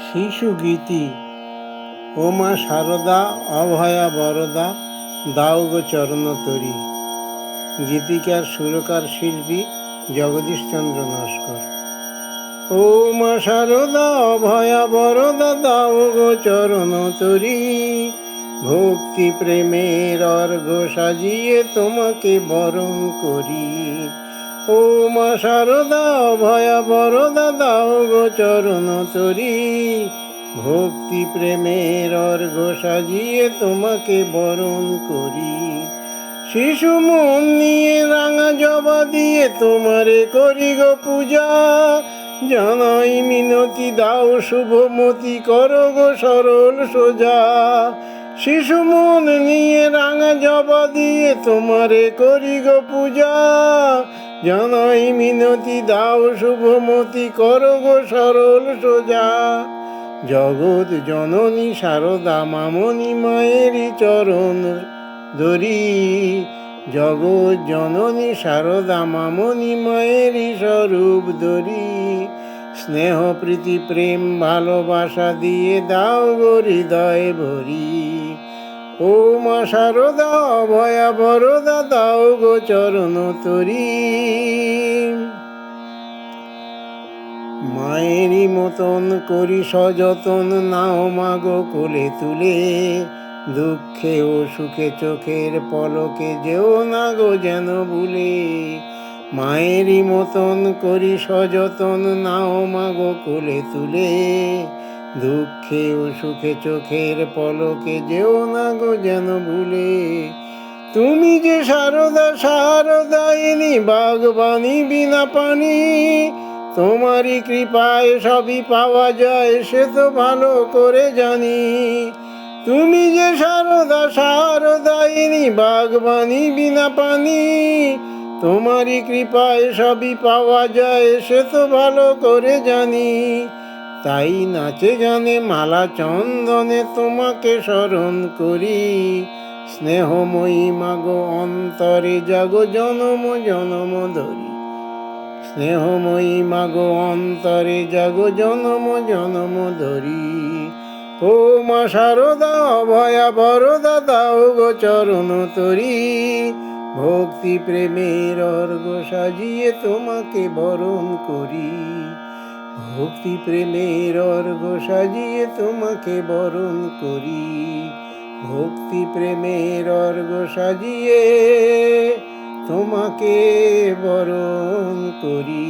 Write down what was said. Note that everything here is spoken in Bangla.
শিশু গীতি। ও মা শারদা অভয়া বরদা দাও গো চরণ তরি। গীতিকার সুরকার শিল্পী জগদীশ চন্দ্র নস্কর। ও মা শারদা অভয়া বরদা দাও গো চরণ তরি। ভক্তি প্রেমের অর্ঘ সাজিয়ে তোমাকে বরণ করি। ও মা শারদা অভয়া বরদা দাও গো চরণ তরি। ভক্তি প্রেমের অর্ঘ সাজিয়ে তোমাকে বরণ করি। শিশু মন নিয়ে রাঙা জবা দিয়ে তোমারে করি গো পূজা। জানাই মিনতি দাও শুভমতি করো গো সরল সোজা। শিশু মন নিয়ে রাঙা জবা দিয়ে তোমারে করি গো পূজা। জানাই মিনতি দাও শুভমতি করো গো সরল সোজা। জগৎ জননী শারদা মামনি মায়েরই চরণ ধরি। জগৎ জননী শারদা মামনি মায়েরই স্বরূপ ধরি। স্নেহ প্রীতি প্রেম ভালোবাসা দিয়ে দাও গো হৃদয় ভরি। ও মা শারদা অভয়া বরদা দাও গো চরণ তরি। মায়েরই মতন করি সযতন নাও মাগো কোলে তুলে। দুঃখে ও সুখে চোখের পলকে যেও না গো যেন ভুলে। মায়েরই মতন করি সযতন নাও মাগো কোলে তুলে। দুঃখে ও সুখে চোখের পলকে যেও না গো যেন ভুলে। তুমি যে শারদা শারদায়িনী বাগবানী বিনা পানি। তোমারই কৃপায় সবই পাওয়া যায় সে তো ভালো করে জানি। তুমি যে শারদা শারদায়িনী বাগবানী বিনা পানি। তোমারই কৃপায় সবই পাওয়া যায় সে তো ভালো করে জানি। তাই নাচে গানে মালা চন্দনে তোমাকে স্মরণ করি। স্নেহময়ী মাগো অন্তরে জাগো জনম জনম ধরি। স্নেহময়ী মাগো অন্তরে জাগো জনম জনম ধরি। ও মা শারদা অভয়া বরদা দাও গো চরণ তরি। ভক্তি প্রেমের অর্ঘ সাজিয়ে তোমাকে বরণ করি। ভক্তি প্রেমের অর্ঘ সাজিয়ে তোমাকে বরণ করি। ভক্তি প্রেমের অর্ঘ সাজিয়ে তোমাকে বরণ করি।